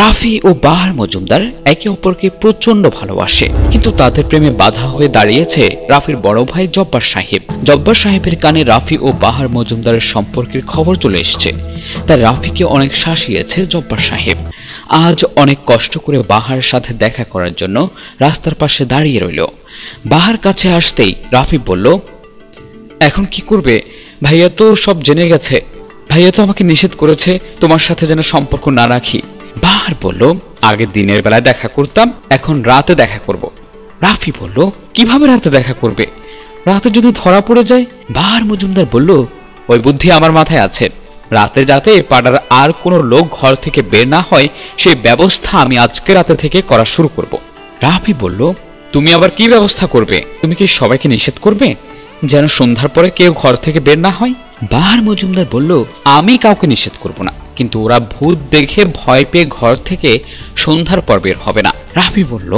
রাফি ও বাহার মজুমদার একে অপরকে প্রচন্ড ভালোবাসে, কিন্তু তাদের প্রেমে বাধা হয়ে দাঁড়িয়েছে রাফির বড় ভাই জব্বার সাহেব। জব্বার সাহেবের কানে রাফি ও বাহার মজুমদারের সম্পর্কের খবর চলে এসেছে, তাই রাফিকে অনেক শাসিয়েছে জব্বার সাহেব। আজ অনেক কষ্ট করে বাহার সাথে দেখা করার জন্য রাস্তার পাশে দাঁড়িয়ে রইল। বাহার কাছে আসতেই রাফি বলল, এখন কি করবে? ভাইয়া তো সব জেনে গেছে, ভাইয়া তো আমাকে নিষেধ করেছে তোমার সাথে যেন সম্পর্ক না রাখি। বাহার বলল, আগে দিনের বেলায় দেখা করতাম, এখন রাতে দেখা করব। রাফি বলল, কিভাবে রাতে দেখা করবে? রাতে যদি ধরা পড়ে যায়? বাহার মজুমদার বলল, ওই বুদ্ধি আমার মাথায় আছে, রাতে যাতে পাড়ার আর কোনো লোক ঘর থেকে বের না হয় সেই ব্যবস্থা আমি আজকে রাতে থেকে করা শুরু করব। রাফি বলল, তুমি আবার কি ব্যবস্থা করবে? তুমি কি সবাইকে নিষেধ করবে যেন সন্ধ্যার পরে কেউ ঘর থেকে বের না হয়? বাহার মজুমদার বলল, আমি কাউকে নিষেধ করব না, কিন্তু ওরা ভূত দেখে ভয় পেয়ে ঘর থেকে সন্ধ্যার পর বের হবে না। রাফি বলল,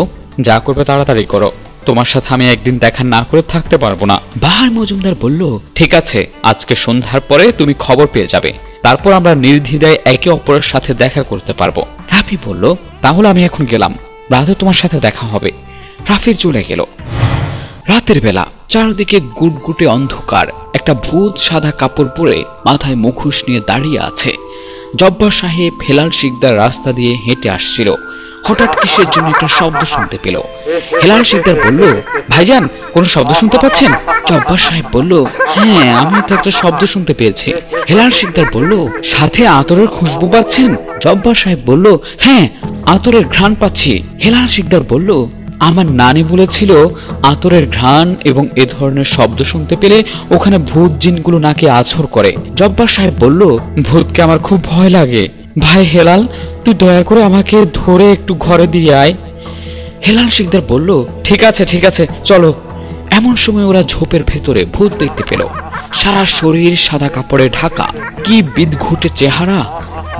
যা করবে তাড়াতাড়ি করো, তোমার সাথে আমি একদিন দেখা না করে থাকতে পারবো না। বাহার মজুমদার বলল, ঠিক আছে, আজকে সন্ধ্যার পরে তুমি খবর পেয়ে যাবে, তারপর আমরা নির্দ্বিধায় একে অপরের সাথে দেখা করতে পারবো। রাফি বলল, তাহলে আমি এখন গেলাম, রাতে তোমার সাথে দেখা হবে। রাফি চলে গেল। রাতের বেলা চারদিকে গুটগুটে অন্ধকার। একটা ভূত সাদা কাপড় পরে মাথায় মুখোশ নিয়ে দাঁড়িয়ে আছে। জব্বার সাহেব হেলাল শিকদার রাস্তা দিয়ে হেঁটে আসছিল। হঠাৎ কিসের জন্য একটা শব্দ শুনতে পেল। হেলাল শিকদার বলল, ভাইজান কোন শব্দ শুনতে পাচ্ছেন? জব্বার সাহেব বলল, হ্যাঁ, আমি তো একটা শব্দ শুনতে পেয়েছি। হেলাল শিকদার বলল, সাথে আতরের খুশবু পাচ্ছেন? জব্বার সাহেব বলল, হ্যাঁ, আতরের ঘ্রাণ পাচ্ছি। হেলাল শিকদার বলল, আমার নানি বলেছিল আতরের ঘ্রাণ এবং এ ধরনের শব্দ শুনতে পেলে ওখানে ভূত জিনগুলো নাকি আছর করে। জব্বার সাহেব বলল, ভূতকে আমার খুব ভয় লাগে, ভাই হেলাল তুই দয়া করে আমাকে ধরে একটু ঘরে দিয়ে আয়। হেলাল শিকদার বলল, ঠিক আছে ঠিক আছে, চলো। এমন সময় ওরা ঝোপের ভেতরে ভূত দেখতে পেল। সারা শরীর সাদা কাপড়ে ঢাকা, কি বিদঘুটে চেহারা।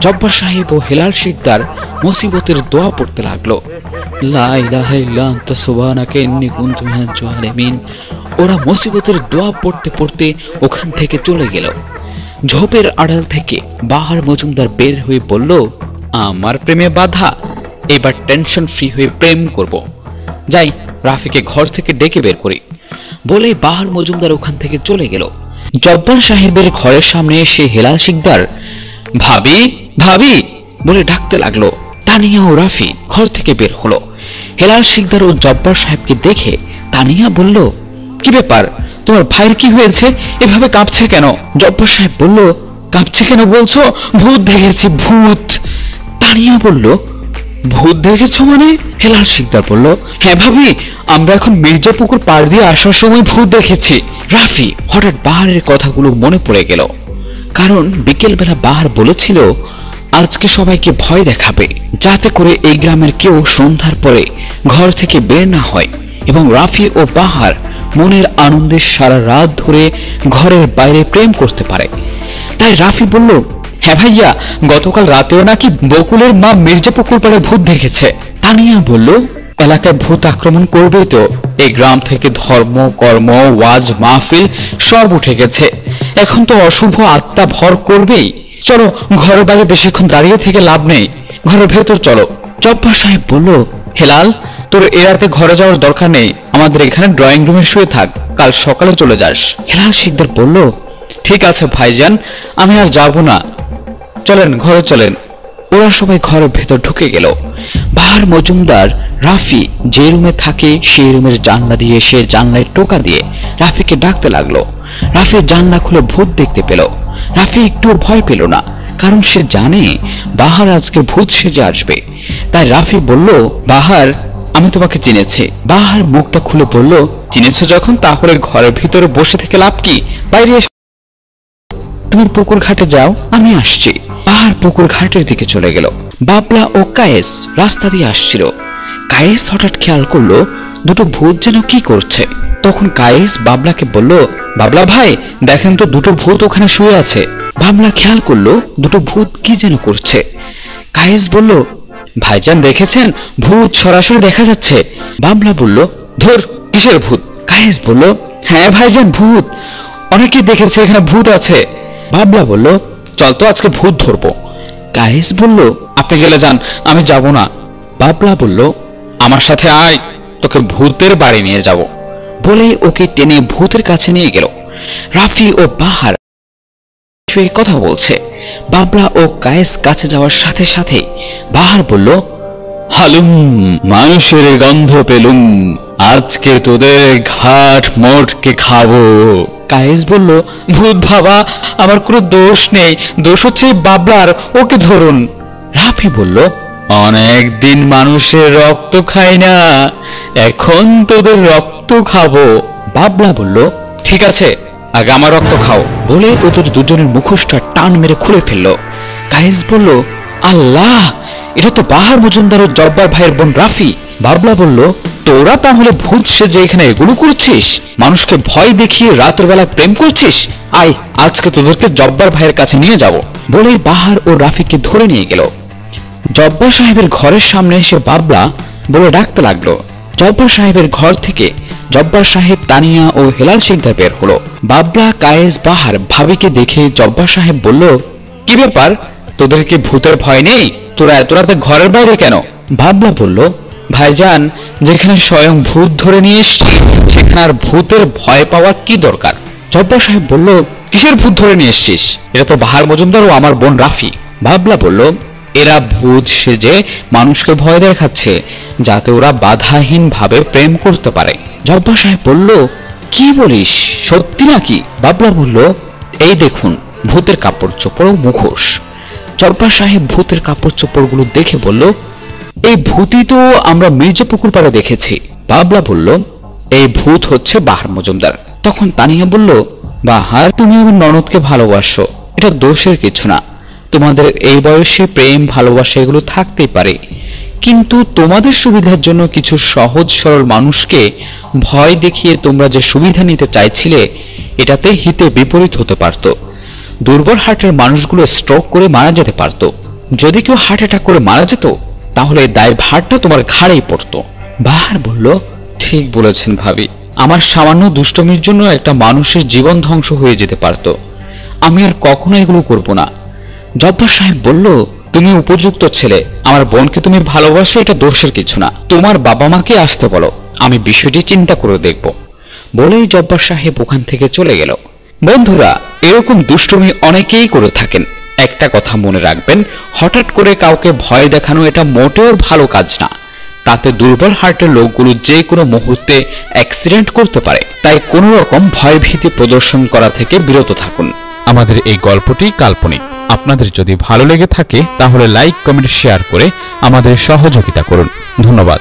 জব্বার সাহেব ও হেলাল শিকদার মুসিবতের দোয়া পড়তে লাগলো, লা ইলাহা ইল্লা আনতা সুবহানাকা ইন্নী কুনতু মিনাজ জালিমিন। ওরা মুসিবতের দোয়া পড়তে পড়তে ওখান থেকে চলে গেল। ঝোপের আড়াল থেকে বাহার মজুমদার বের হয়ে বলল, আমার প্রেমে বাধা, এবার টেনশন ফ্রি হয়ে প্রেম করব। যাই, রাফিকে ঘর থেকে ডেকে বের করি। বলে বাহার মজুমদার ওখান থেকে চলে গেল। জব্বার সাহেবের ঘরের সামনে এসে হেলাল শিকদার ভাবি ভাবি বলে ডাকতে লাগলো। তানিয়া ও রাফি ঘর থেকে বের হলো। হেলাল শিকদার ও জব্বার সাহেবকে দেখে তানিয়া বলল, কি ব্যাপার, তোমার ভাইয়ের কি হয়েছে? এভাবে কাঁপছে কেন? জব্বার সাহেব বলল, কাঁপছে কেন বলছো? ভূত দেখেছি, ভূত। তানিয়া বলল, ভূত দেখেছো মানে? হেলাল শিকদার বলল, হ্যাঁ ভাবি, আমরা এখন মির্জাপুকুর পার দিয়ে আসার সময় ভূত দেখেছি। রাফি হঠাৎ বাহারের কথাগুলো মনে পড়ে গেল, কারণ বিকেল বেলা বাহার বলেছিল আজকে সবাইকে ভয় দেখাবে, যাতে করে এই গ্রামের কেউ সন্ধ্যার পরে ঘর থেকে বের না হয় এবং রাফি ও বাহার মনের আনন্দে সারা রাত ধরে ঘরের বাইরে প্রেম করতে পারে। তাই রাফি বলল, হ্যাঁ ভাইয়া, গতকাল রাতেও নাকি বকুলের মা মির্জাপুকুর পাড়ে ভূত দেখেছে। তানিয়া বলল, এলাকায় ভূত আক্রমণ করবে তো? এই গ্রাম থেকে ধর্ম, কর্ম, ওয়াজ, মাহফিল সব উঠে গেছে, এখন তো অশুভ আত্মা ভর করবেই। চলো, ঘরের বাইরে বেশিক্ষণ দাঁড়িয়ে থেকে লাভ নেই, ঘরের ভেতর চলো। জব্বার সাহেব বলল, হেলাল তোর এ রাতে ঘরে যাওয়ার দরকার নেই, আমাদের এখানে ড্রয়িং রুমে শুয়ে থাক, কাল সকালে চলে যাস। হেলাল শিকদার বলল, ঠিক আছে ভাইজান, আমি আর যাব না, চলেন ঘরে চলেন। ওরা সবাই ঘরের ভেতর ঢুকে গেল। বাহার মজুমদার রাফি যে রুমে থাকে সেই রুমের জানলা দিয়ে সে জানলায় টোকা দিয়ে রাফিকে ডাকতে লাগলো। রাফি জানলা খুলে ভূত দেখতে পেল। রাফি একটু ভয় পেল না, কারণ সে জানে বাহার আজকে ভূত সেজে আসবে। তাই রাফি বলল, বাহার আমি তোমাকে চিনেছি। বাহার মুখটা খুলে বলল, চিনেছো যখন তাহলে ঘরের ভিতরে বসে থেকে লাভ কি, বাইরে এসে তুমি পুকুর ঘাটে যাও, আমি আসছি। বাহার পুকুর ঘাটের দিকে চলে গেল। বাবলা ও কায়েস রাস্তা দিয়ে আসছিল। কায়েস হঠাৎ খেয়াল করলো দুটো ভূত যেন কি করছে। তখন কায়েস বাবলাকে বলল, বাবলা ভাই দেখেন তো, দুটো ভূত ওখানে শুয়ে আছে। বাবলা খেয়াল করলো দুটো ভূত কি যেন করছে। কায়েস বলল, ভাইজান দেখেছেন, ভূত সরাসরি দেখা যাচ্ছে। বাবলা বলল, ধর কিসের ভূত? কায়েস বলল, হ্যাঁ ভাইজান ভূত, অনেকে দেখেছে এখানে ভূত আছে। বাবলা বলল, চল তো আজকে ভূত ধরবো। কায়েস বলল, আপনি গেলে যান, আমি যাব না। বাবলা বলল, আমার সাথে আয়, তোকে ভূতের বাড়ি নিয়ে যাব। বলে ওকে টেনে ভূতের কাছে নিয়ে গেল। রাফি ও বাহার শুয়ে কথা বলছে। বাবলা ও কায়েস কাছে যাওয়ার সাথে সাথে বাহার বলল, হালুম, মানুষের গন্ধ পেলুম, আজকে তোদের ঘাট মোটকে খাবো। কায়েস বলল, ভূত বাবা, আমার কোনো দোষ নেই, দোষ হচ্ছে বাবলার, ওকে ধরুন। রাফি বলল, অনেক দিন মানুষের রক্ত খাই না, এখন তোদের রক্ত খাবো। বাবলা বলল, ঠিক আছে, আগে আমার রক্ত খাও। বলে ওদের দুজনের মুখোশটা টান মেরে খুলে ফেললো। কায়েস বলল, আল্লাহ, এটা তো বাহার মজুমদার ও জব্বার ভাইয়ের বোন রাফি। বাবলা বলল, তোরা তাহলে ভূত সেজে এখানে এগুলো করছিস, মানুষকে ভয় দেখিয়ে রাতের বেলা প্রেম করছিস? আয়, আজকে তোদেরকে জব্বার ভাইয়ের কাছে নিয়ে যাব। বলে বাহার ও রাফিকে ধরে নিয়ে গেল। জব্বার সাহেবের ঘরের সামনে এসে বাবলা বলে ডাকতে লাগলো। জব্বার সাহেবের ঘর থেকে জব্বার সাহেব, তানিয়া ও হেলাল শিকদার বের হলো। বাবলা, কায়েস, বাহার ভাবিকে দেখে জব্বার সাহেব বলল, কি ব্যাপার, তোদেরকে ভূতের ভয় নেই? তোরা এত রাতে ঘরের বাইরে কেন? বাবলা বলল, ভাইজান, যেখানে স্বয়ং ভূত ধরে নিয়ে এসছি সেখানে আর ভূতের ভয় পাওয়ার কি দরকার? জব্বার সাহেব বলল, কিসের ভূত ধরে নিয়ে এসছিস? এটা তো বাহার মজুমদার ও আমার বোন রাফি। বাবলা বলল, এরা ভূত সেজে মানুষকে ভয় দেখাচ্ছে যাতে ওরা বাধাহীন ভাবে প্রেম করতে পারে। জব্বার সাহেব বলল, কি বলিস, সত্যি নাকি? বাবলা বলল, এই দেখুন ভূতের কাপড় চোপড় ও মুখোশ। জব্বার সাহেব ভূতের কাপড় চোপড়গুলো দেখে বলল, এই ভূতই তো আমরা মির্জাপুকুর পাড়ে দেখেছি। বাবলা বলল, এই ভূত হচ্ছে বাহার মজুমদার। তখন তানিয়া বলল, বাহার, তুমি আমার ননদকে ভালোবাসো, এটা দোষের কিছু না। তোমাদের এই বয়সে প্রেম ভালোবাসা এগুলো থাকতেই পারে, কিন্তু তোমাদের সুবিধার জন্য কিছু সহজ সরল মানুষকে ভয় দেখিয়ে তোমরা যে সুবিধা নিতে চাইছিলে এটাতে হিতে বিপরীত হতে পারত। দুর্বল হার্টের মানুষগুলো স্ট্রোক করে মারা যেতে পারত। যদি কেউ হার্ট অ্যাটাক করে মারা যেত তাহলে দায় ভারটা তোমার ঘাড়েই পড়তো। বাহার বলল, ঠিক বলেছেন ভাবি, আমার সামান্য দুষ্টমির জন্য একটা মানুষের জীবন ধ্বংস হয়ে যেতে পারত। আমি আর কখনো এগুলো করব না। জব্বার সাহেব বলল, তুমি উপযুক্ত ছেলে, আমার বোনকে তুমি ভালোবাসো, এটা দোষের কিছু না। তোমার বাবা মাকে আসতে বলো, আমি বিষয়টি চিন্তা করে দেখব। বলেই জব্বার সাহেব ওখান থেকে চলে গেল। বন্ধুরা, এরকম দুষ্টমি অনেকেই করে থাকেন। একটা কথা মনে রাখবেন, হঠাৎ করে কাউকে ভয় দেখানো এটা মোটেও ভালো কাজ না। তাতে দুর্বল হার্টের লোকগুলো যে কোনো মুহূর্তে অ্যাক্সিডেন্ট করতে পারে। তাই কোনো রকম ভয় ভীতি প্রদর্শন করা থেকে বিরত থাকুন। আমাদের এই গল্পটি কাল্পনিক। আপনাদের যদি ভালো লেগে থাকে তাহলে লাইক, কমেন্ট, শেয়ার করে আমাদের সহযোগিতা করুন। ধন্যবাদ।